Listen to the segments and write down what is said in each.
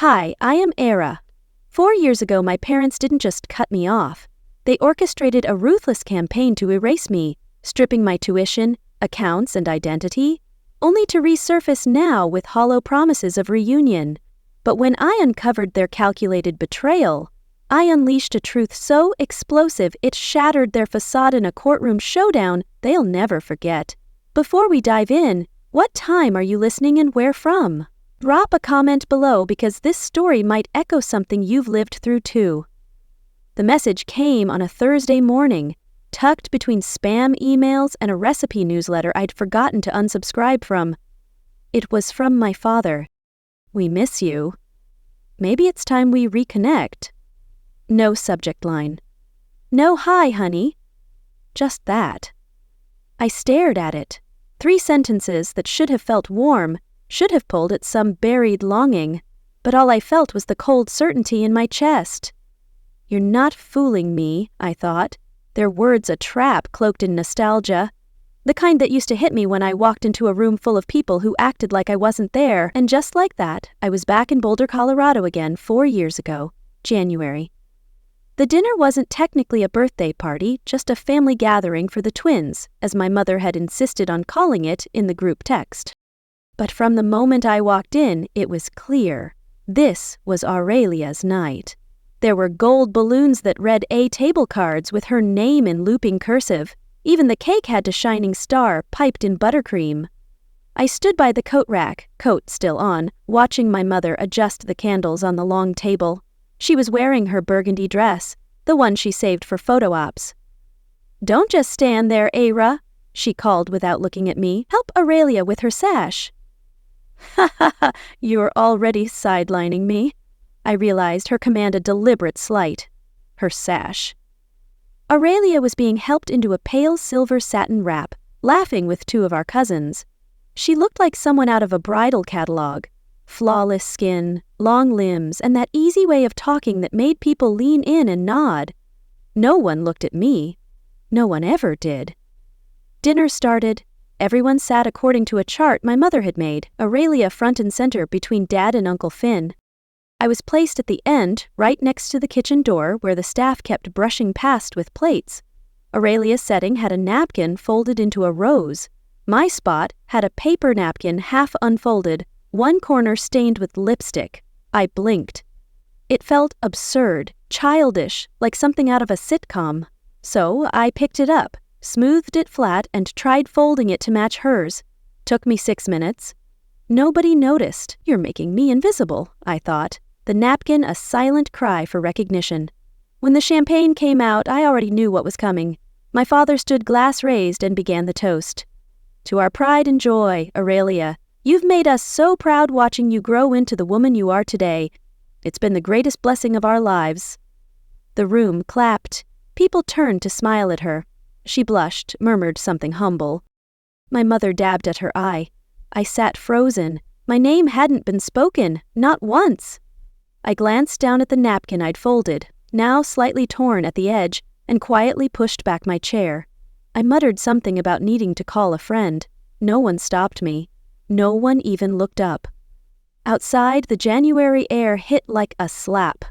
Hi, I am Era. 4 years ago, my parents didn't just cut me off. They orchestrated a ruthless campaign to erase me, stripping my tuition, accounts, and identity, only to resurface now with hollow promises of reunion. But when I uncovered their calculated betrayal, I unleashed a truth so explosive it shattered their facade in a courtroom showdown they'll never forget. Before we dive in, what time are you listening and where from? Drop a comment below because this story might echo something you've lived through too. The message came on a Thursday morning, tucked between spam emails and a recipe newsletter I'd forgotten to unsubscribe from. It was from my father. "We miss you. Maybe it's time we reconnect." No subject line. No "hi, honey." Just that. I stared at it. 3 sentences that should have felt warm, should have pulled at some buried longing, but all I felt was the cold certainty in my chest. "You're not fooling me," I thought, their words a trap cloaked in nostalgia, the kind that used to hit me when I walked into a room full of people who acted like I wasn't there, and just like that, I was back in Boulder, Colorado again 4 years ago, January. The dinner wasn't technically a birthday party, just a family gathering for the twins, as my mother had insisted on calling it in the group text. But from the moment I walked in, it was clear. This was Aurelia's night. There were gold balloons that read A table cards with her name in looping cursive. Even the cake had a shining star piped in buttercream. I stood by the coat rack, coat still on, watching my mother adjust the candles on the long table. She was wearing her burgundy dress, the one she saved for photo ops. "Don't just stand there, Era," she called without looking at me. "Help Aurelia with her sash." "Ha ha ha, you're already sidelining me." I realized her command a deliberate slight. Her sash. Aurelia was being helped into a pale silver satin wrap, laughing with 2 of our cousins. She looked like someone out of a bridal catalog. Flawless skin, long limbs, and that easy way of talking that made people lean in and nod. No one looked at me. No one ever did. Dinner started. Everyone sat according to a chart my mother had made, Aurelia front and center between Dad and Uncle Finn. I was placed at the end, right next to the kitchen door where the staff kept brushing past with plates. Aurelia's setting had a napkin folded into a rose. My spot had a paper napkin half unfolded, one corner stained with lipstick. I blinked. It felt absurd, childish, like something out of a sitcom. So I picked it up, smoothed it flat, and tried folding it to match hers. Took me 6 minutes. Nobody noticed. "You're making me invisible," I thought, the napkin a silent cry for recognition. When the champagne came out, I already knew what was coming. My father stood glass raised and began the toast. "To our pride and joy, Aurelia. You've made us so proud watching you grow into the woman you are today. It's been the greatest blessing of our lives." The room clapped. People turned to smile at her. She blushed, murmured something humble. My mother dabbed at her eye. I sat frozen. My name hadn't been spoken, not once. I glanced down at the napkin I'd folded, now slightly torn at the edge, and quietly pushed back my chair. I muttered something about needing to call a friend. No one stopped me. No one even looked up. Outside, the January air hit like a slap.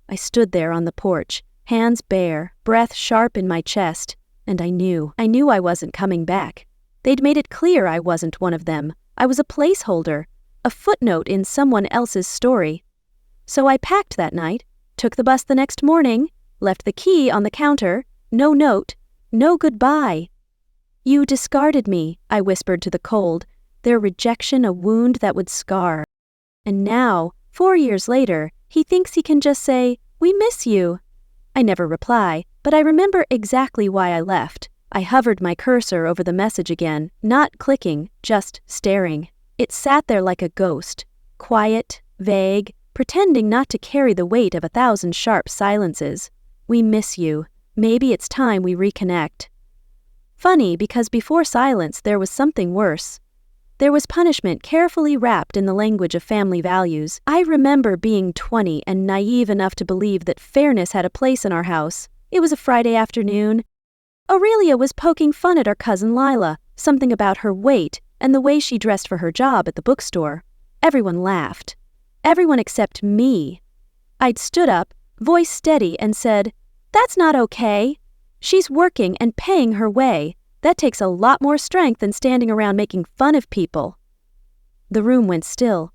I stood there on the porch, hands bare, breath sharp in my chest, and I knew I wasn't coming back. They'd made it clear I wasn't one of them. I was a placeholder, a footnote in someone else's story. So I packed that night, took the bus the next morning, left the key on the counter, no note, no goodbye. "You discarded me," I whispered to the cold, their rejection a wound that would scar. And now, 4 years later, he thinks he can just say, "We miss you." I never reply, but I remember exactly why I left. I hovered my cursor over the message again, not clicking, just staring. It sat there like a ghost, quiet, vague, pretending not to carry the weight of 1,000 sharp silences. "We miss you. Maybe it's time we reconnect." Funny, because before silence there was something worse. There was punishment carefully wrapped in the language of family values. I remember being 20 and naive enough to believe that fairness had a place in our house. It was a Friday afternoon. Aurelia was poking fun at our cousin Lila, something about her weight and the way she dressed for her job at the bookstore. Everyone laughed. Everyone except me. I'd stood up, voice steady, and said, "That's not okay. She's working and paying her way. That takes a lot more strength than standing around making fun of people." The room went still.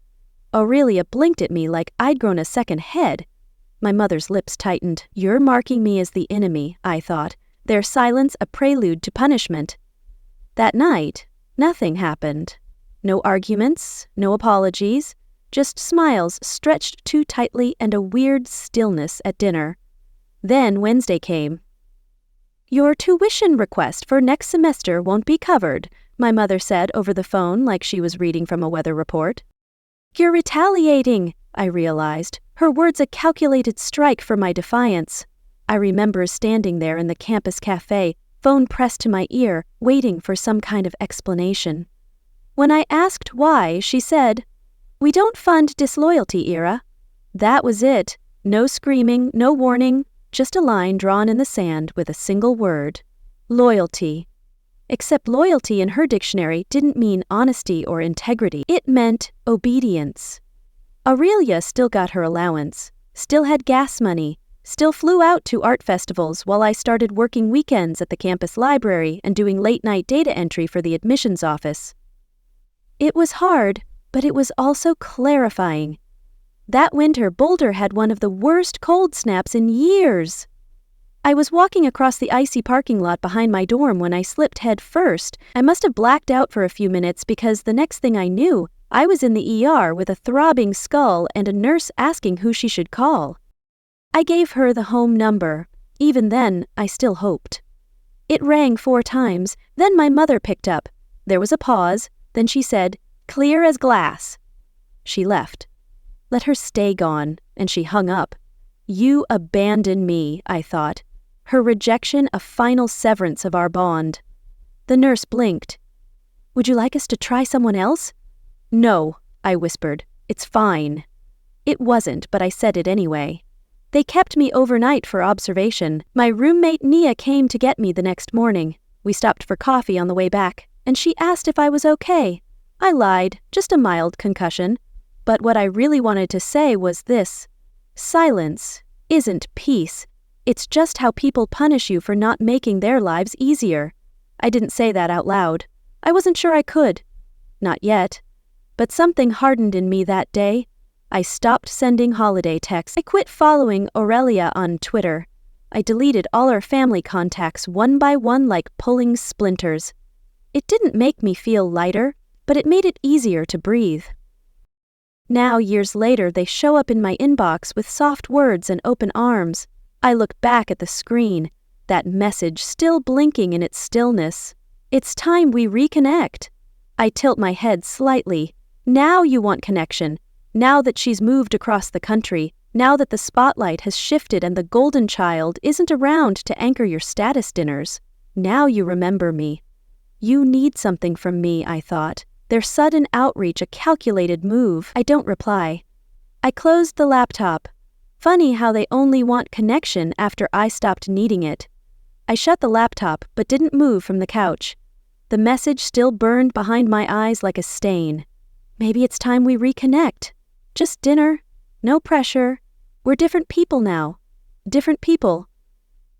Aurelia blinked at me like I'd grown a second head. My mother's lips tightened. "You're marking me as the enemy," I thought, their silence a prelude to punishment. That night, nothing happened. No arguments, no apologies, just smiles stretched too tightly and a weird stillness at dinner. Then Wednesday came. "Your tuition request for next semester won't be covered," my mother said over the phone like she was reading from a weather report. "You're retaliating," I realized, her words a calculated strike for my defiance. I remember standing there in the campus cafe, phone pressed to my ear, waiting for some kind of explanation. When I asked why, she said, "We don't fund disloyalty, Ira." That was it. No screaming, no warning, just a line drawn in the sand with a single word: loyalty. Except loyalty in her dictionary didn't mean honesty or integrity. It meant obedience. Aurelia still got her allowance, still had gas money, still flew out to art festivals while I started working weekends at the campus library and doing late-night data entry for the admissions office. It was hard, but it was also clarifying. That winter, Boulder had one of the worst cold snaps in years. I was walking across the icy parking lot behind my dorm when I slipped head first. I must have blacked out for a few minutes because the next thing I knew, I was in the ER with a throbbing skull and a nurse asking who she should call. I gave her the home number. Even then, I still hoped. It rang 4 times, then my mother picked up. There was a pause, then she said, "Clear as glass." She left. Let her stay gone, and she hung up. You abandon me, I thought. Her rejection a final severance of our bond. The nurse blinked. "Would you like us to try someone else?" "No," I whispered. "It's fine." It wasn't, but I said it anyway. They kept me overnight for observation. My roommate Nia came to get me the next morning. We stopped for coffee on the way back, and she asked if I was okay. I lied, just a mild concussion. But what I really wanted to say was this: silence isn't peace. It's just how people punish you for not making their lives easier. I didn't say that out loud. I wasn't sure I could. Not yet. But something hardened in me that day. I stopped sending holiday texts. I quit following Aurelia on Twitter. I deleted all our family contacts one by one like pulling splinters. It didn't make me feel lighter, but it made it easier to breathe. Now, years later, they show up in my inbox with soft words and open arms. I look back at the screen, that message still blinking in its stillness. It's time we reconnect. I tilt my head slightly. Now you want connection. Now that she's moved across the country, now that the spotlight has shifted and the golden child isn't around to anchor your status dinners. Now you remember me. You need something from me, I thought. Their sudden outreach a calculated move. I don't reply. I closed the laptop. Funny how they only want connection after I stopped needing it. I shut the laptop but didn't move from the couch. The message still burned behind my eyes like a stain. Maybe it's time we reconnect. Just dinner. No pressure. We're different people now. Different people.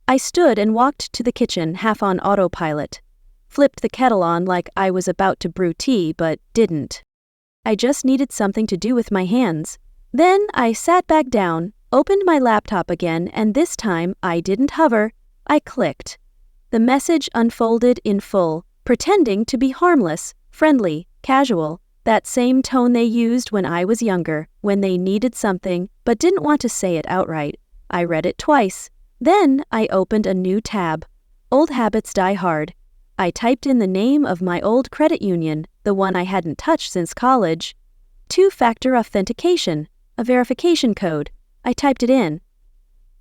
I stood and walked to the kitchen, half on autopilot. Flipped the kettle on like I was about to brew tea, but didn't. I just needed something to do with my hands. Then I sat back down, opened my laptop again, and this time I didn't hover. I clicked. The message unfolded in full, pretending to be harmless, friendly, casual, that same tone they used when I was younger, when they needed something but didn't want to say it outright. I read it twice. Then I opened a new tab. Old habits die hard. I typed in the name of my old credit union, the one I hadn't touched since college. 2-factor authentication, a verification code. I typed it in.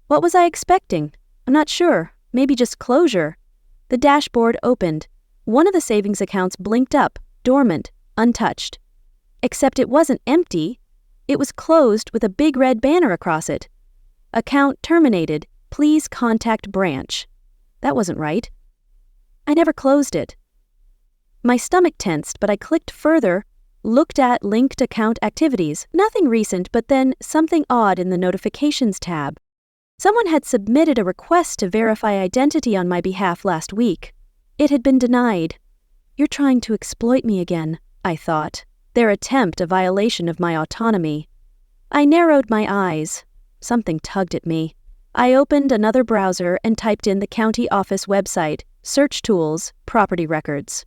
What was I expecting? I'm not sure. Maybe just closure. The dashboard opened. One of the savings accounts blinked up, dormant, untouched. Except it wasn't empty. It was closed with a big red banner across it. Account terminated. Please contact branch. That wasn't right. I never closed it. My stomach tensed, but I clicked further. Looked at linked account activities, nothing recent, but then something odd in the notifications tab. Someone had submitted a request to verify identity on my behalf last week. It had been denied. You're trying to exploit me again, I thought. Their attempt a violation of my autonomy. I narrowed my eyes. Something tugged at me. I opened another browser and typed in the county office website, search tools, property records.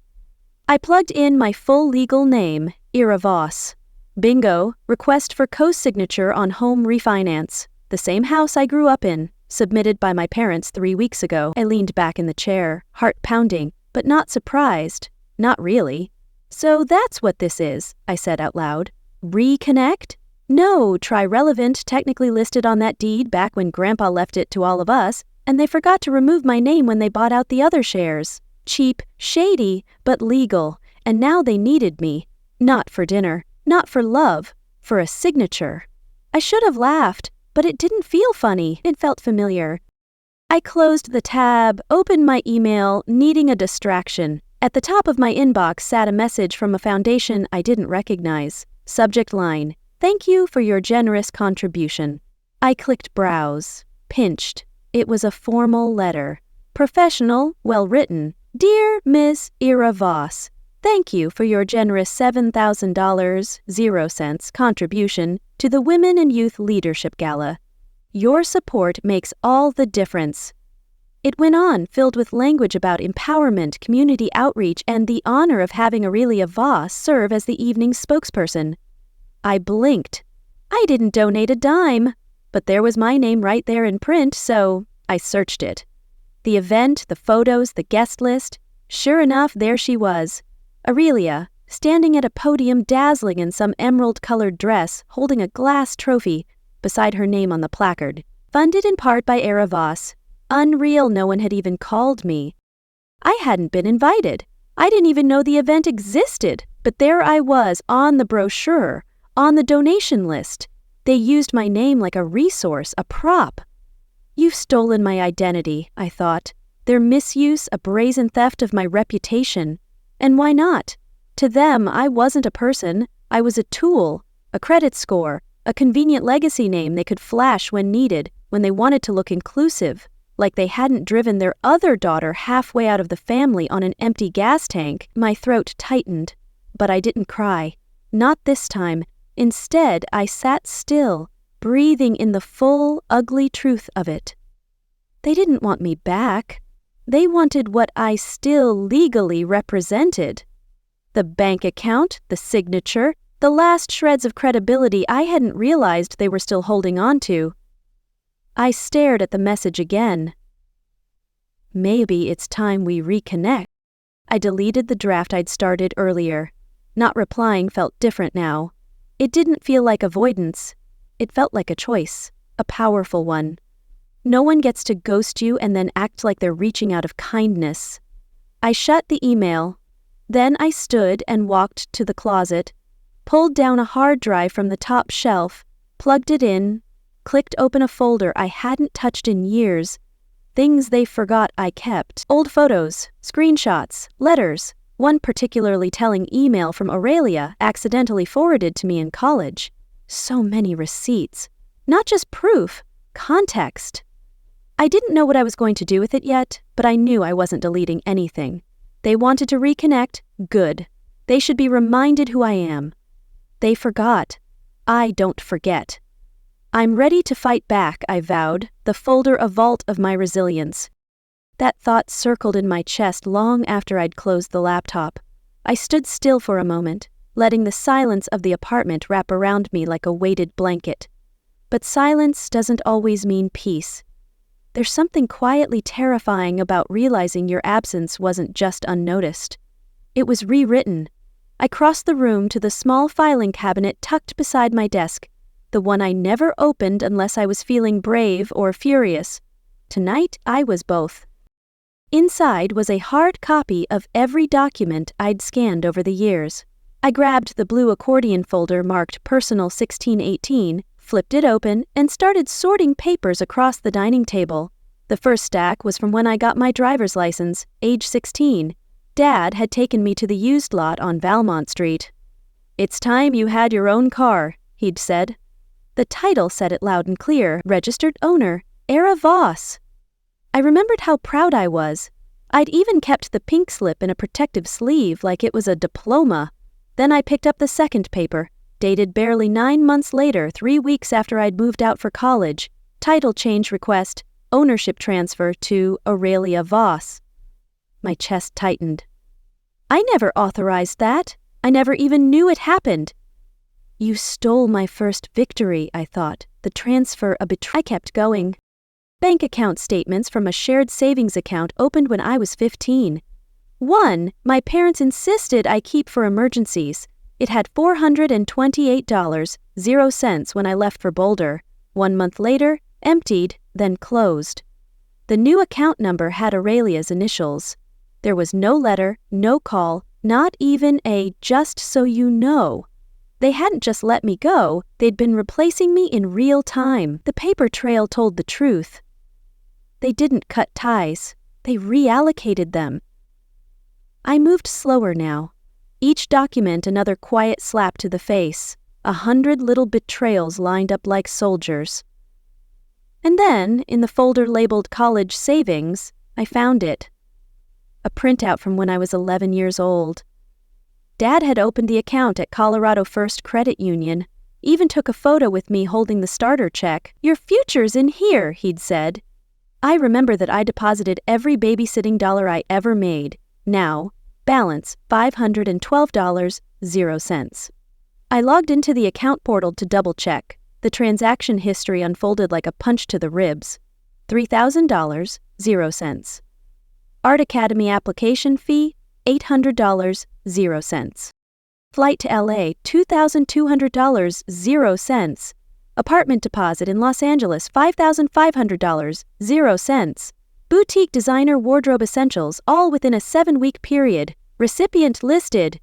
I plugged in my full legal name, Ira Voss. Bingo, request for co-signature on home refinance. The same house I grew up in, submitted by my parents 3 weeks ago. I leaned back in the chair, heart pounding, but not surprised. Not really. So that's what this is, I said out loud. Reconnect? No, try relevant, technically listed on that deed back when Grandpa left it to all of us, and they forgot to remove my name when they bought out the other shares. Cheap, shady, but legal, and now they needed me. Not for dinner, not for love, for a signature. I should have laughed, but it didn't feel funny, it felt familiar. I closed the tab, opened my email, needing a distraction. At the top of my inbox sat a message from a foundation I didn't recognize. Subject line, "Thank you for your generous contribution." I clicked browse, pinched. It was a formal letter. Professional, well-written. Dear Miss Ira Voss, thank you for your generous $7,000 contribution to the Women and Youth Leadership Gala. Your support makes all the difference. It went on, filled with language about empowerment, community outreach, and the honor of having Aurelia Voss serve as the evening's spokesperson. I blinked. I didn't donate a dime, but there was my name right there in print, so I searched it. The event, the photos, the guest list. Sure enough, there she was. Aurelia, standing at a podium dazzling in some emerald-colored dress, holding a glass trophy beside her name on the placard. Funded in part by Ira Voss. Unreal, no one had even called me. I hadn't been invited. I didn't even know the event existed, but there I was on the brochure, on the donation list. They used my name like a resource, a prop. You've stolen my identity, I thought. Their misuse, a brazen theft of my reputation. And why not? To them, I wasn't a person. I was a tool, a credit score, a convenient legacy name they could flash when needed, when they wanted to look inclusive, like they hadn't driven their other daughter halfway out of the family on an empty gas tank. My throat tightened, but I didn't cry. Not this time. Instead, I sat still, breathing in the full, ugly truth of it. They didn't want me back. They wanted what I still legally represented. The bank account, the signature, the last shreds of credibility I hadn't realized they were still holding on to. I stared at the message again. Maybe it's time we reconnect. I deleted the draft I'd started earlier. Not replying felt different now. It didn't feel like avoidance. It felt like a choice, a powerful one. No one gets to ghost you and then act like they're reaching out of kindness. I shut the email. Then I stood and walked to the closet, pulled down a hard drive from the top shelf, plugged it in, clicked open a folder I hadn't touched in years. Things they forgot I kept. Old photos, screenshots, letters. One particularly telling email from Aurelia accidentally forwarded to me in college. So many receipts. Not just proof, context. I didn't know what I was going to do with it yet, but I knew I wasn't deleting anything. They wanted to reconnect? Good. They should be reminded who I am. They forgot. I don't forget. I'm ready to fight back, I vowed, the folder a vault of my resilience. That thought circled in my chest long after I'd closed the laptop. I stood still for a moment, letting the silence of the apartment wrap around me like a weighted blanket. But silence doesn't always mean peace. There's something quietly terrifying about realizing your absence wasn't just unnoticed. It was rewritten. I crossed the room to the small filing cabinet tucked beside my desk, the one I never opened unless I was feeling brave or furious. Tonight, I was both. Inside was a hard copy of every document I'd scanned over the years. I grabbed the blue accordion folder marked Personal 1618, flipped it open, and started sorting papers across the dining table. The first stack was from when I got my driver's license, age 16. Dad had taken me to the used lot on Valmont Street. "It's time you had your own car," he'd said. The title said it loud and clear, registered owner, Era Voss. I remembered how proud I was. I'd even kept the pink slip in a protective sleeve like it was a diploma. Then I picked up the second paper, dated barely 9 months later, 3 weeks after I'd moved out for college. Title change request, ownership transfer to Aurelia Voss. My chest tightened. I never authorized that. I never even knew it happened. You stole my first victory, I thought. The transfer a betrayal. I kept going. Bank account statements from a shared savings account opened when I was 15. One, my parents insisted I keep for emergencies. It had $428.00 when I left for Boulder. 1 month later, emptied, then closed. The new account number had Aurelia's initials. There was no letter, no call, not even a "just so you know." They hadn't just let me go, they'd been replacing me in real time. The paper trail told the truth. They didn't cut ties. They reallocated them. I moved slower now. Each document another quiet slap to the face. 100 little betrayals lined up like soldiers. And then, in the folder labeled College Savings, I found it. A printout from when I was 11 years old. Dad had opened the account at Colorado First Credit Union, even took a photo with me holding the starter check. "Your future's in here," he'd said. I remember that I deposited every babysitting dollar I ever made. Now, balance $512.00. I logged into the account portal to double-check. The transaction history unfolded like a punch to the ribs. $3,000.00. Art Academy application fee, $800.00. Flight to LA, $2,200.00. Apartment deposit in Los Angeles, $5,500.00. Boutique designer wardrobe essentials, all within a 7-week period. Recipient listed.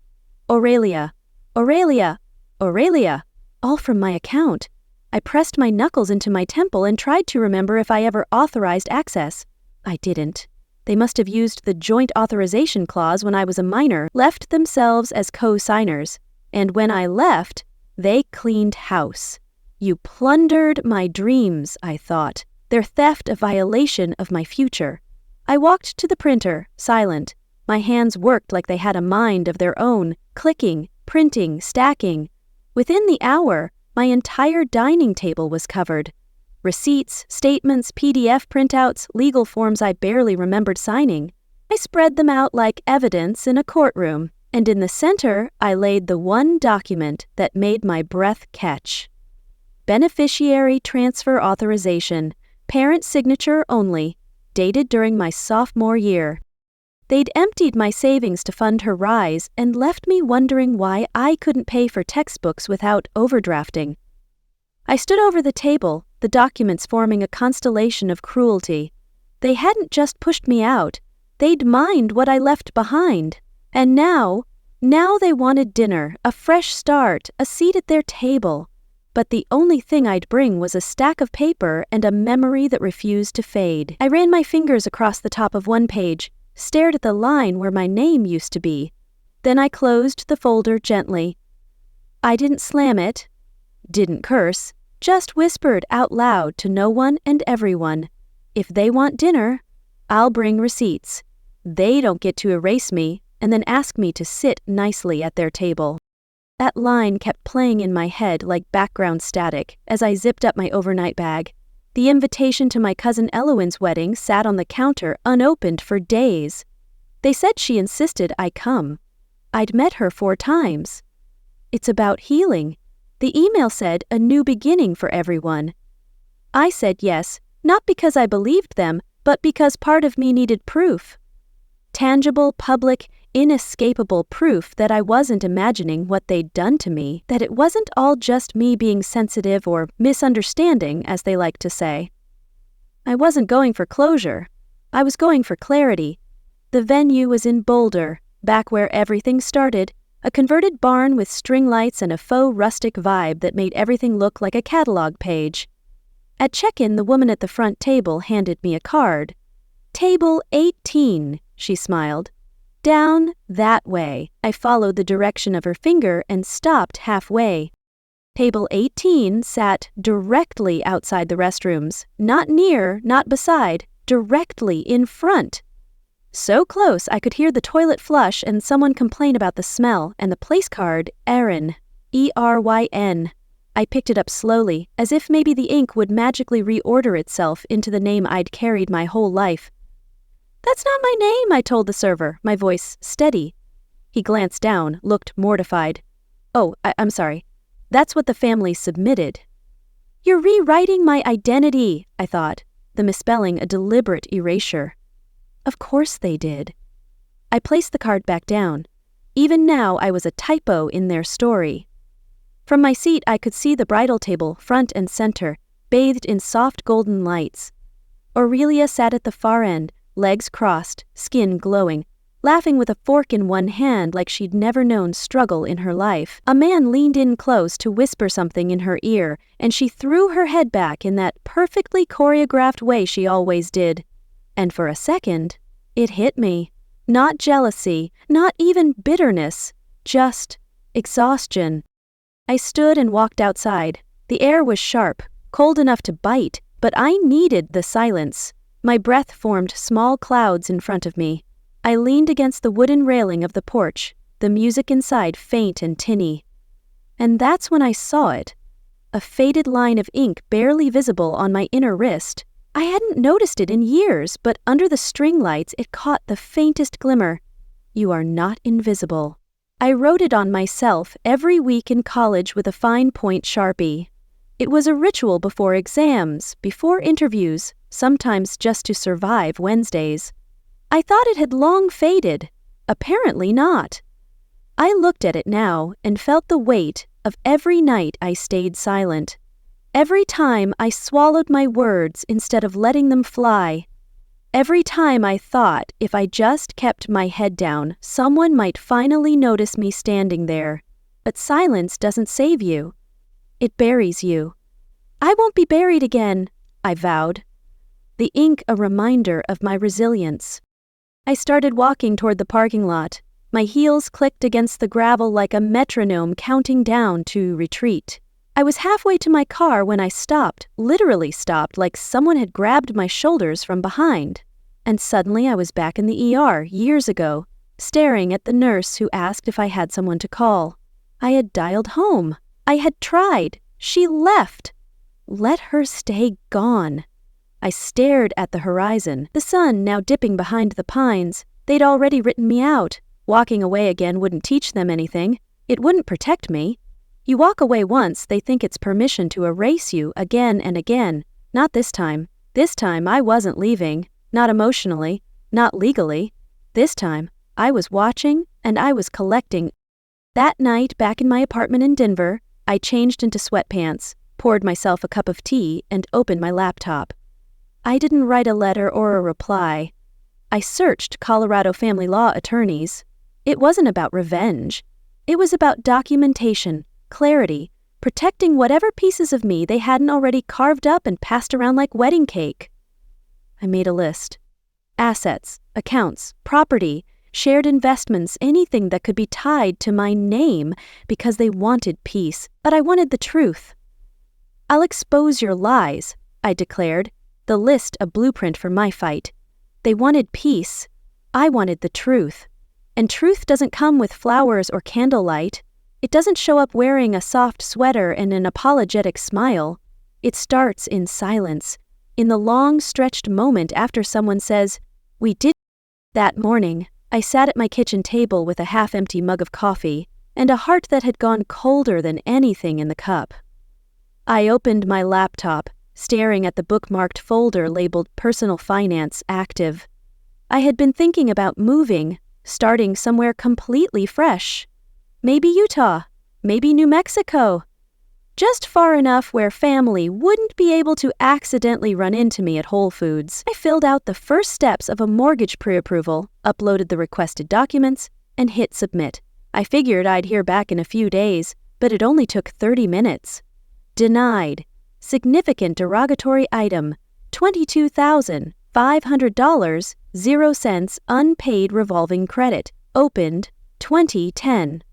Aurelia, Aurelia, Aurelia, all from my account. I pressed my knuckles into my temple and tried to remember if I ever authorized access. I didn't. They must have used the joint authorization clause when I was a minor, left themselves as co-signers, and when I left, they cleaned house. You plundered my dreams, I thought, their theft a violation of my future. I walked to the printer, silent. My hands worked like they had a mind of their own, clicking, printing, stacking. Within the hour, my entire dining table was covered. Receipts, statements, PDF printouts, legal forms I barely remembered signing. I spread them out like evidence in a courtroom, and in the center I laid the one document that made my breath catch. Beneficiary transfer authorization, parent signature only, dated during my sophomore year. They'd emptied my savings to fund her rise and left me wondering why I couldn't pay for textbooks without overdrafting. I stood over the table, the documents forming a constellation of cruelty. They hadn't just pushed me out, they'd mined what I left behind. And now they wanted dinner, a fresh start, a seat at their table. But the only thing I'd bring was a stack of paper and a memory that refused to fade. I ran my fingers across the top of one page, stared at the line where my name used to be. Then I closed the folder gently. I didn't slam it, didn't curse, just whispered out loud to no one and everyone. If they want dinner, I'll bring receipts. They don't get to erase me and then ask me to sit nicely at their table. That line kept playing in my head like background static as I zipped up my overnight bag. The invitation to my cousin Eloin's wedding sat on the counter unopened for days. They said she insisted I come. I'd met her 4 times. It's about healing. The email said a new beginning for everyone. I said yes, not because I believed them, but because part of me needed proof. Tangible, public, inescapable proof that I wasn't imagining what they'd done to me, that it wasn't all just me being sensitive or misunderstanding, as they like to say. I wasn't going for closure. I was going for clarity. The venue was in Boulder, back where everything started, a converted barn with string lights and a faux rustic vibe that made everything look like a catalog page. At check-in, the woman at the front table handed me a card. "Table 18, she smiled. Down that way. I followed the direction of her finger and stopped halfway. Table 18 sat directly outside the restrooms, not near, not beside, directly in front. So close I could hear the toilet flush and someone complain about the smell and the place card, Erin, E-R-Y-N. I picked it up slowly, as if maybe the ink would magically reorder itself into the name I'd carried my whole life. "That's not my name," I told the server, my voice steady. He glanced down, looked mortified. "Oh, I'm sorry. That's what the family submitted." "You're rewriting my identity," I thought, the misspelling a deliberate erasure. Of course they did. I placed the card back down. Even now I was a typo in their story. From my seat I could see the bridal table, front and center, bathed in soft golden lights. Aurelia sat at the far end, legs crossed, skin glowing, laughing with a fork in one hand like she'd never known struggle in her life. A man leaned in close to whisper something in her ear, and she threw her head back in that perfectly choreographed way she always did. And for a second, it hit me. Not jealousy, not even bitterness, just exhaustion. I stood and walked outside. The air was sharp, cold enough to bite, but I needed the silence. My breath formed small clouds in front of me. I leaned against the wooden railing of the porch, the music inside faint and tinny. And that's when I saw it. A faded line of ink barely visible on my inner wrist. I hadn't noticed it in years, but under the string lights it caught the faintest glimmer. "You are not invisible." I wrote it on myself every week in college with a fine point Sharpie. It was a ritual before exams, before interviews, sometimes just to survive Wednesdays. I thought it had long faded. Apparently not. I looked at it now and felt the weight of every night I stayed silent. Every time I swallowed my words instead of letting them fly. Every time I thought if I just kept my head down, someone might finally notice me standing there. But silence doesn't save you. It buries you. "I won't be buried again," I vowed. The ink a reminder of my resilience. I started walking toward the parking lot. My heels clicked against the gravel like a metronome counting down to retreat. I was halfway to my car when I stopped, literally stopped, like someone had grabbed my shoulders from behind. And suddenly I was back in the ER years ago, staring at the nurse who asked if I had someone to call. I had dialed home. I had tried. She left. Let her stay gone. I stared at the horizon, the sun now dipping behind the pines. They'd already written me out. Walking away again wouldn't teach them anything. It wouldn't protect me. You walk away once, they think it's permission to erase you again and again. Not this time. This time I wasn't leaving. Not emotionally. Not legally. This time, I was watching and I was collecting. That night, back in my apartment in Denver, I changed into sweatpants, poured myself a cup of tea, and opened my laptop. I didn't write a letter or a reply. I searched Colorado family law attorneys. It wasn't about revenge. It was about documentation, clarity, protecting whatever pieces of me they hadn't already carved up and passed around like wedding cake. I made a list. Assets, accounts, property, shared investments, anything that could be tied to my name because they wanted peace, but I wanted the truth. "I'll expose your lies," I declared, the list a blueprint for my fight. They wanted peace. I wanted the truth. And truth doesn't come with flowers or candlelight. It doesn't show up wearing a soft sweater and an apologetic smile. It starts in silence, in the long stretched moment after someone says, "We did." That morning, I sat at my kitchen table with a half-empty mug of coffee and a heart that had gone colder than anything in the cup. I opened my laptop, staring at the bookmarked folder labeled Personal Finance Active. I had been thinking about moving, starting somewhere completely fresh. Maybe Utah, maybe New Mexico. Just far enough where family wouldn't be able to accidentally run into me at Whole Foods. I filled out the first steps of a mortgage pre-approval, uploaded the requested documents, and hit submit. I figured I'd hear back in a few days, but it only took 30 minutes. Denied. Significant derogatory item. $22,500, 0 cents unpaid revolving credit. Opened, 2010.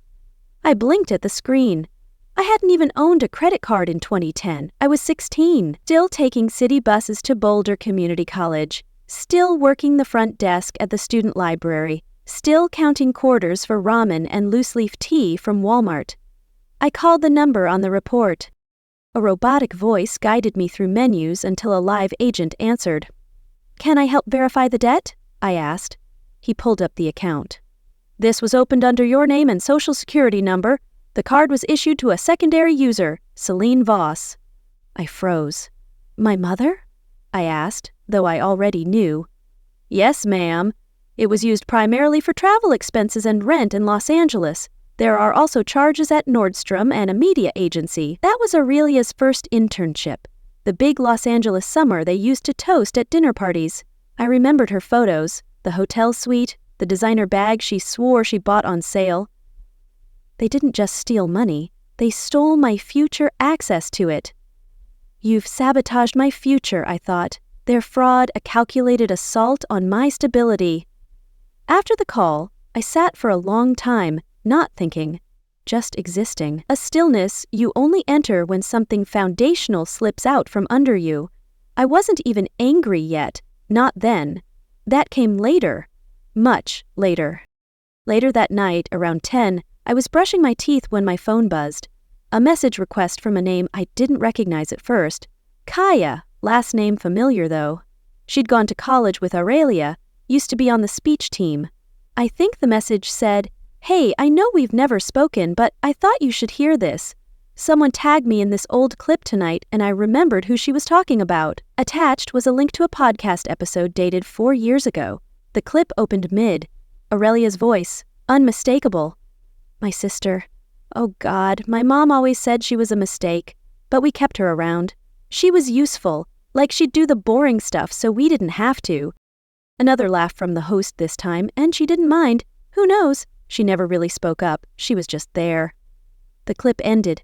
I blinked at the screen. I hadn't even owned a credit card in 2010. I was 16, still taking city buses to Boulder Community College, still working the front desk at the student library, still counting quarters for ramen and loose-leaf tea from Walmart. I called the number on the report. A robotic voice guided me through menus until a live agent answered. "Can I help verify the debt?" I asked. He pulled up the account. "This was opened under your name and social security number. The card was issued to a secondary user, Celine Voss." I froze. "My mother?" I asked, though I already knew. "Yes, ma'am. It was used primarily for travel expenses and rent in Los Angeles. There are also charges at Nordstrom and a media agency. That was Aurelia's first internship. The big Los Angeles summer they used to toast at dinner parties. I remembered her photos, the hotel suite, the designer bag she swore she bought on sale. They didn't just steal money, they stole my future access to it. You've sabotaged my future, I thought. Their fraud a calculated assault on my stability. After the call, I sat for a long time, not thinking, just existing. A stillness you only enter when something foundational slips out from under you. I wasn't even angry yet, not then. That came later, much later. Later that night, around 10, I was brushing my teeth when my phone buzzed. A message request from a name I didn't recognize at first. Kaya, last name familiar though. She'd gone to college with Aurelia, used to be on the speech team. I think the message said, "Hey, I know we've never spoken, but I thought you should hear this. Someone tagged me in this old clip tonight and I remembered who she was talking about." Attached was a link to a podcast episode dated 4 years ago. The clip opened mid. Aurelia's voice, unmistakable. My sister. Oh God, my mom always said she was a mistake, but we kept her around. She was useful, like she'd do the boring stuff so we didn't have to. Another laugh from the host this time, and she didn't mind. Who knows? She never really spoke up. She was just there. The clip ended.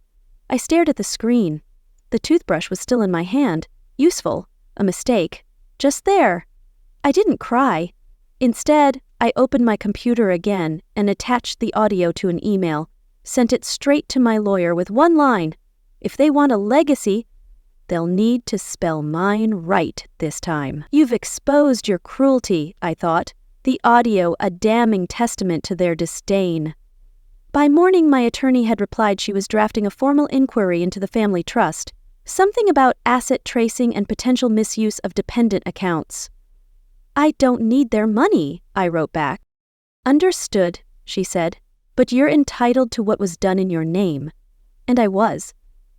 I stared at the screen. The toothbrush was still in my hand. Useful. A mistake. Just there. I didn't cry. Instead, I opened my computer again and attached the audio to an email, sent it straight to my lawyer with one line. If they want a legacy, they'll need to spell mine right this time. You've exposed your cruelty, I thought. The audio a damning testament to their disdain. By morning, my attorney had replied she was drafting a formal inquiry into the family trust, something about asset tracing and potential misuse of dependent accounts. "I don't need their money," I wrote back. "Understood," she said, "but you're entitled to what was done in your name." And I was.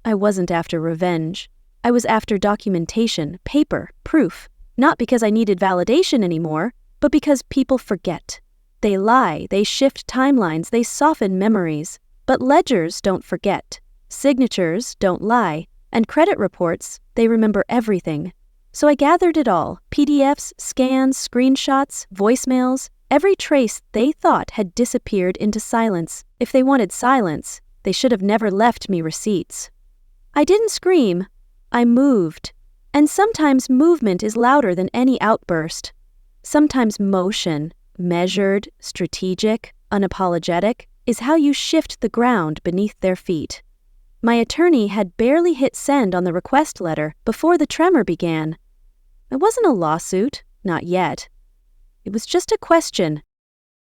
I wasn't after revenge. I was after documentation, paper, proof, not because I needed validation anymore, but because people forget. They lie, they shift timelines, they soften memories. But ledgers don't forget. Signatures don't lie. And credit reports, they remember everything. So I gathered it all, PDFs, scans, screenshots, voicemails, every trace they thought had disappeared into silence. If they wanted silence, they should have never left me receipts. I didn't scream. I moved. And sometimes movement is louder than any outburst. Sometimes motion, measured, strategic, unapologetic, is how you shift the ground beneath their feet. My attorney had barely hit send on the request letter before the tremor began. It wasn't a lawsuit, not yet. It was just a question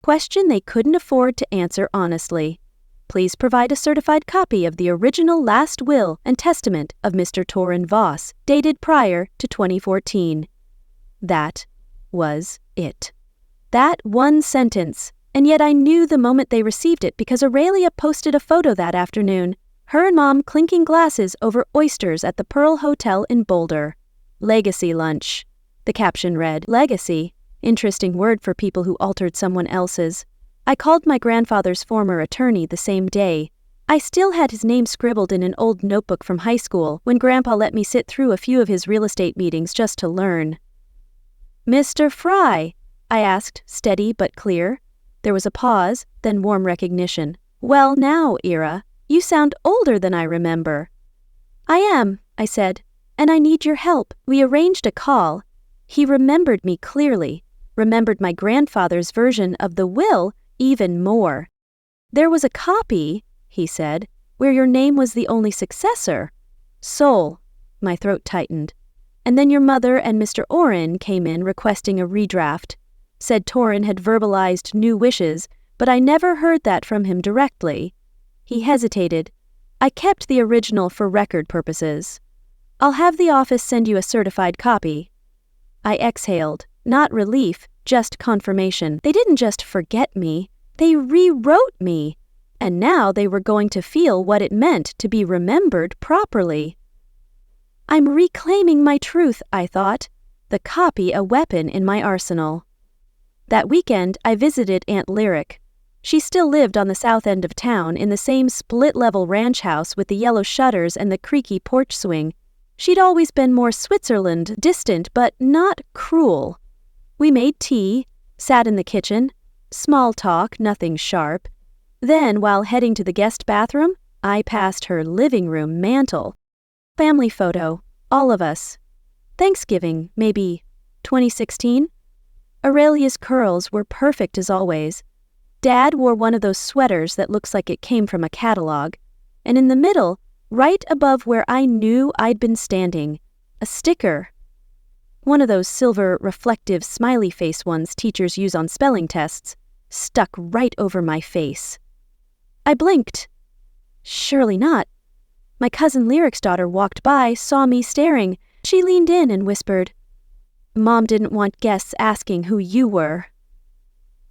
they couldn't afford to answer honestly. Please provide a certified copy of the original last will and testament of Mr. Torrin Voss, dated prior to 2014. That was it. That one sentence, and yet I knew the moment they received it because Aurelia posted a photo that afternoon, her and Mom clinking glasses over oysters at the Pearl Hotel in Boulder. Legacy lunch. The caption read, "Legacy, interesting word for people who altered someone else's." I called my grandfather's former attorney the same day. I still had his name scribbled in an old notebook from high school when Grandpa let me sit through a few of his real estate meetings just to learn. "Mr. Fry?" I asked, steady but clear. There was a pause, then warm recognition. "Well now, Ira, you sound older than I remember." "I am," I said, "and I need your help." We arranged a call. He remembered me clearly, remembered my grandfather's version of the will, even more. "There was a copy," he said, "where your name was the only successor." "Soul." My throat tightened. "And then your mother and Mr. Oren came in requesting a redraft. Said Torin had verbalized new wishes, but I never heard that from him directly." He hesitated. "I kept the original for record purposes. I'll have the office send you a certified copy." I exhaled, not relief, just confirmation. They didn't just forget me, they rewrote me. And now they were going to feel what it meant to be remembered properly. I'm reclaiming my truth, I thought, the copy a weapon in my arsenal. That weekend, I visited Aunt Lyric. She still lived on the south end of town in the same split-level ranch house with the yellow shutters and the creaky porch swing. She'd always been more Switzerland, distant but not cruel. We made tea, sat in the kitchen, small talk, nothing sharp. Then, while heading to the guest bathroom, I passed her living room mantel. Family photo, all of us. Thanksgiving, maybe 2016? Aurelia's curls were perfect as always. Dad wore one of those sweaters that looks like it came from a catalog. And in the middle, right above where I knew I'd been standing, a sticker. One of those silver, reflective, smiley face ones teachers use on spelling tests, stuck right over my face. I blinked. Surely not. My cousin Lyric's daughter walked by, saw me staring. She leaned in and whispered, "Mom didn't want guests asking who you were."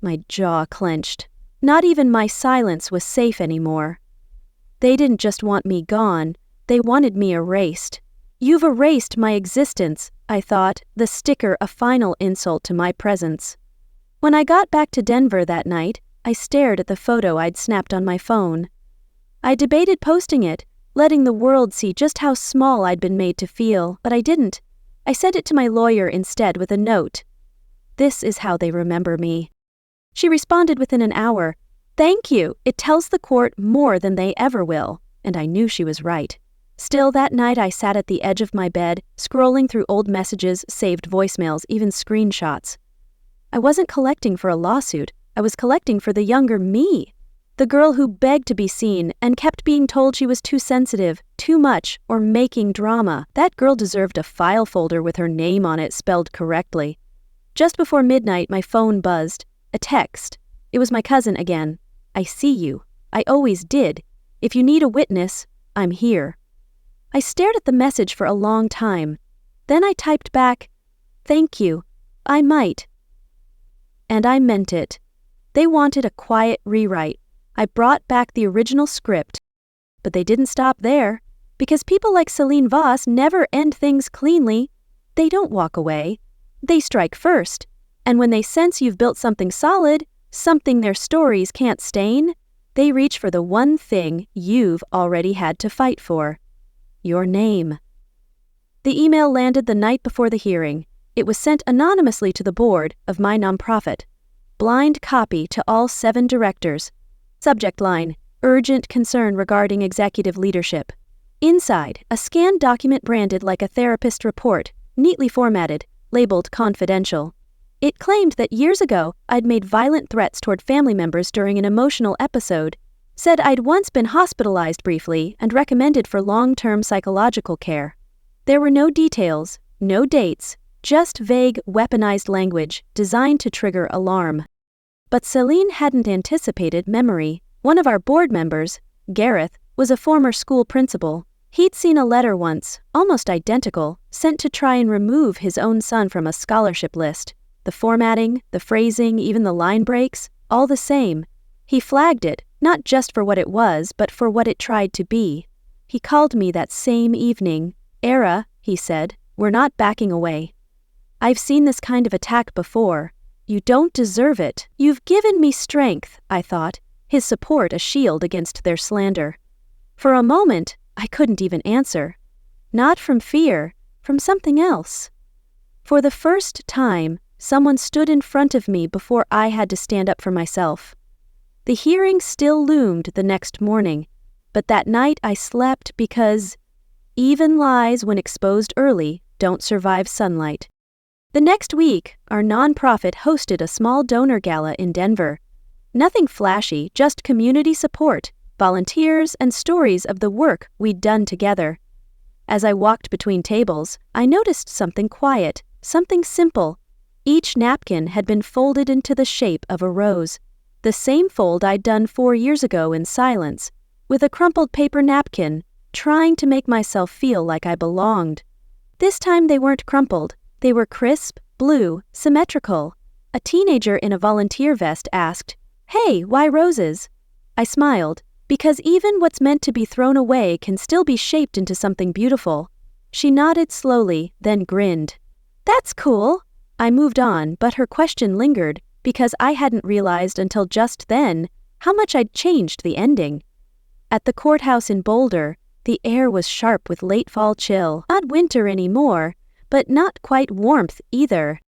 My jaw clenched. Not even my silence was safe anymore. They didn't just want me gone, they wanted me erased. "You've erased my existence," I thought, the sticker a final insult to my presence. When I got back to Denver that night, I stared at the photo I'd snapped on my phone. I debated posting it, letting the world see just how small I'd been made to feel, but I didn't. I sent it to my lawyer instead with a note. "This is how they remember me." She responded within an hour. "Thank you. It tells the court more than they ever will." And I knew she was right. Still, that night I sat at the edge of my bed, scrolling through old messages, saved voicemails, even screenshots. I wasn't collecting for a lawsuit. I was collecting for the younger me. The girl who begged to be seen and kept being told she was too sensitive, too much, or making drama. That girl deserved a file folder with her name on it spelled correctly. Just before midnight, my phone buzzed. A text. It was my cousin again. "I see you. I always did. If you need a witness, I'm here." I stared at the message for a long time. Then I typed back, "Thank you. I might." And I meant it. They wanted a quiet rewrite. I brought back the original script. But they didn't stop there, because people like Celine Voss never end things cleanly. They don't walk away. They strike first. And when they sense you've built something solid, something their stories can't stain, they reach for the one thing you've already had to fight for: your name. The email landed the night before the hearing. It was sent anonymously to the board of my nonprofit. Blind copy to all 7 directors. Subject line, "Urgent concern regarding executive leadership." Inside, a scanned document branded like a therapist report, neatly formatted, labeled confidential. It claimed that years ago, I'd made violent threats toward family members during an emotional episode, said I'd once been hospitalized briefly and recommended for long-term psychological care. There were no details, no dates, just vague, weaponized language designed to trigger alarm. But Celine hadn't anticipated memory. One of our board members, Gareth, was a former school principal. He'd seen a letter once, almost identical, sent to try and remove his own son from a scholarship list. The formatting, the phrasing, even the line breaks, all the same. He flagged it, not just for what it was, but for what it tried to be. He called me that same evening. "Era," he said, "we're not backing away. I've seen this kind of attack before. You don't deserve it. You've given me strength," I thought, his support a shield against their slander. For a moment, I couldn't even answer. Not from fear, from something else. For the first time, someone stood in front of me before I had to stand up for myself. The hearing still loomed the next morning, but that night I slept because even lies, when exposed early, don't survive sunlight. The next week, our nonprofit hosted a small donor gala in Denver. Nothing flashy, just community support, volunteers, and stories of the work we'd done together. As I walked between tables, I noticed something quiet, something simple. Each napkin had been folded into the shape of a rose. The same fold I'd done 4 years ago in silence, with a crumpled paper napkin, trying to make myself feel like I belonged. This time they weren't crumpled. They were crisp, blue, symmetrical. A teenager in a volunteer vest asked, "Hey, why roses?" I smiled, because even what's meant to be thrown away can still be shaped into something beautiful. She nodded slowly, then grinned. "That's cool." I moved on, but her question lingered, because I hadn't realized until just then how much I'd changed the ending. At the courthouse in Boulder, the air was sharp with late fall chill. Not winter anymore, but not quite warmth either.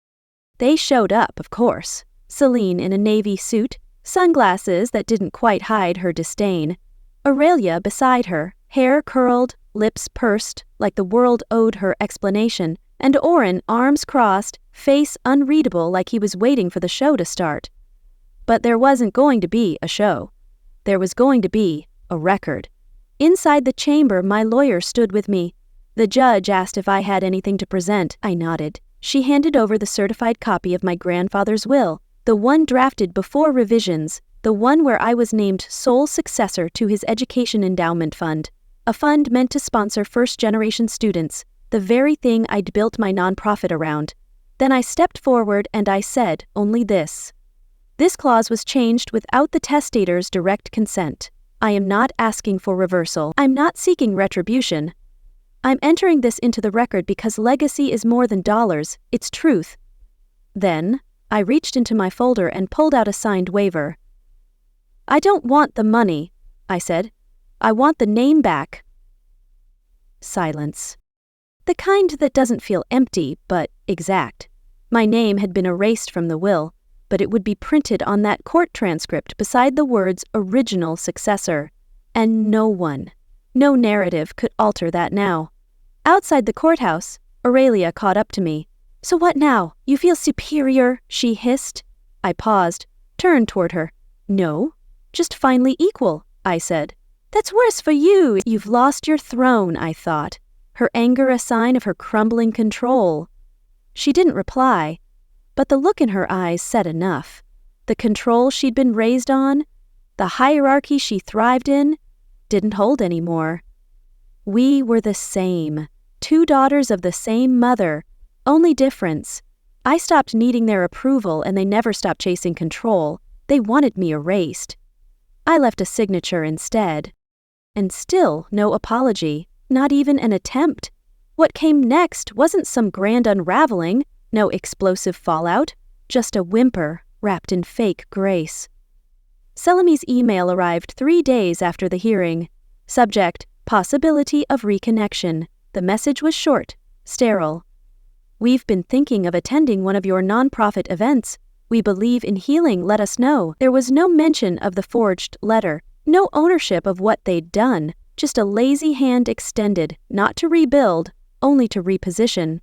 They showed up, of course. Celine in a navy suit, sunglasses that didn't quite hide her disdain. Aurelia beside her, hair curled, lips pursed, like the world owed her explanation, and Oren, arms crossed, face unreadable like he was waiting for the show to start. But there wasn't going to be a show. There was going to be a record. Inside the chamber, my lawyer stood with me. The judge asked if I had anything to present. I nodded. She handed over the certified copy of my grandfather's will, the one drafted before revisions, the one where I was named sole successor to his education endowment fund, a fund meant to sponsor first-generation students, the very thing I'd built my nonprofit around. Then I stepped forward and I said only this. This clause was changed without the testator's direct consent. I am not asking for reversal. I'm not seeking retribution. I'm entering this into the record because legacy is more than dollars, it's truth. Then, I reached into my folder and pulled out a signed waiver. I don't want the money, I said. I want the name back. Silence. The kind that doesn't feel empty, but exact. My name had been erased from the will, but it would be printed on that court transcript beside the words original successor. And no one, no narrative could alter that now. Outside the courthouse, Aurelia caught up to me. "So what now? You feel superior?" she hissed. I paused, turned toward her. "No, just finally equal," I said. "That's worse for you. You've lost your throne," I thought, her anger a sign of her crumbling control. She didn't reply, but the look in her eyes said enough. The control she'd been raised on, the hierarchy she thrived in, didn't hold anymore. We were the same, 2 daughters of the same mother. Only difference, I stopped needing their approval and they never stopped chasing control. They wanted me erased. I left a signature instead. And still no apology, not even an attempt. What came next wasn't some grand unraveling, no explosive fallout, just a whimper wrapped in fake grace. Seleme's email arrived 3 days after the hearing. Subject, possibility of reconnection. The message was short, sterile. We've been thinking of attending one of your nonprofit events. We believe in healing, let us know. There was no mention of the forged letter, no ownership of what they'd done, just a lazy hand extended, not to rebuild, only to reposition.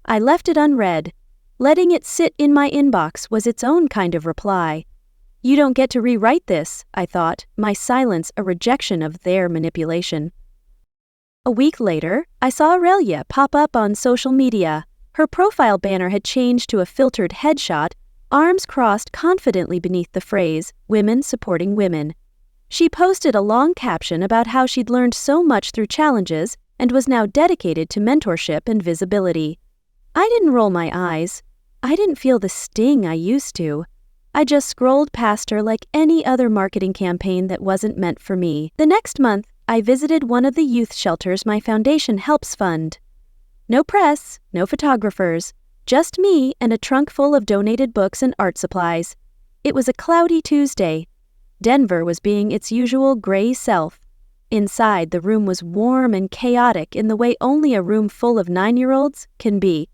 I left it unread. Letting it sit in my inbox was its own kind of reply. You don't get to rewrite this, I thought, my silence a rejection of their manipulation. A week later, I saw Aurelia pop up on social media. Her profile banner had changed to a filtered headshot, arms crossed confidently beneath the phrase, "Women supporting women." She posted a long caption about how she'd learned so much through challenges and was now dedicated to mentorship and visibility. I didn't roll my eyes. I didn't feel the sting I used to. I just scrolled past her like any other marketing campaign that wasn't meant for me. The next month, I visited one of the youth shelters my foundation helps fund. No press, no photographers, just me and a trunk full of donated books and art supplies. It was a cloudy Tuesday. Denver was being its usual gray self. Inside, the room was warm and chaotic in the way only a room full of 9-year-olds can be.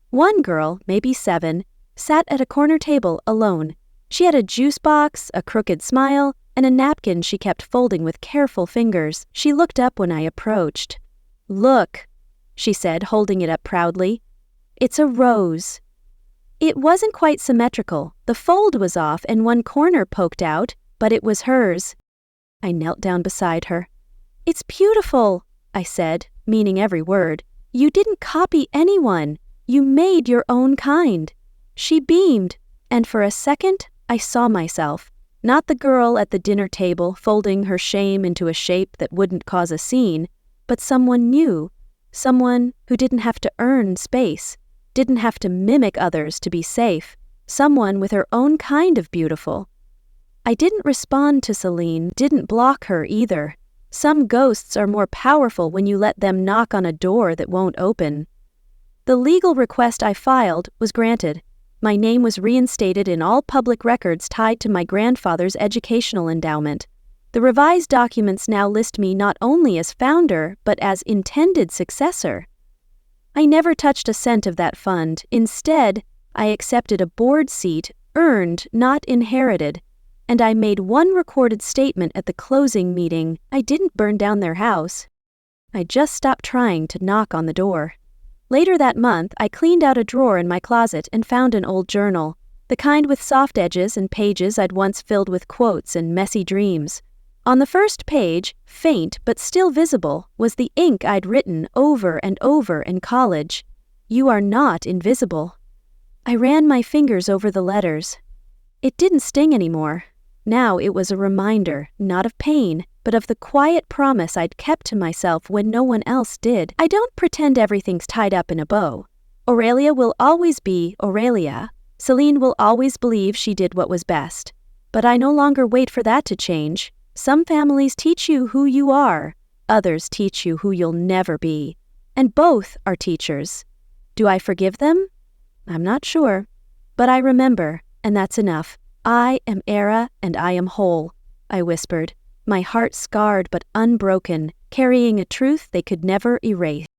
One girl, maybe 7, sat at a corner table alone. She had a juice box, a crooked smile, and a napkin she kept folding with careful fingers. She looked up when I approached. "Look," she said, holding it up proudly. "It's a rose." It wasn't quite symmetrical. The fold was off and one corner poked out, but it was hers. I knelt down beside her. "It's beautiful," I said, meaning every word. "You didn't copy anyone. You made your own kind." She beamed, and for a second, I saw myself. Not the girl at the dinner table folding her shame into a shape that wouldn't cause a scene, but someone new, someone who didn't have to earn space, didn't have to mimic others to be safe, someone with her own kind of beautiful. I didn't respond to Celine, didn't block her either. Some ghosts are more powerful when you let them knock on a door that won't open. The legal request I filed was granted. My name was reinstated in all public records tied to my grandfather's educational endowment. The revised documents now list me not only as founder, but as intended successor. I never touched a cent of that fund. Instead, I accepted a board seat, earned, not inherited. And I made one recorded statement at the closing meeting. I didn't burn down their house. I just stopped trying to knock on the door. Later that month, I cleaned out a drawer in my closet and found an old journal, the kind with soft edges and pages I'd once filled with quotes and messy dreams. On the first page, faint but still visible, was the ink I'd written over and over in college. "You are not invisible." I ran my fingers over the letters. It didn't sting anymore. Now it was a reminder, not of pain, but of the quiet promise I'd kept to myself when no one else did. I don't pretend everything's tied up in a bow. Aurelia will always be Aurelia. Celine will always believe she did what was best. But I no longer wait for that to change. Some families teach you who you are. Others teach you who you'll never be. And both are teachers. Do I forgive them? I'm not sure. But I remember, and that's enough. "I am Era and I am whole," I whispered, my heart scarred but unbroken, carrying a truth they could never erase.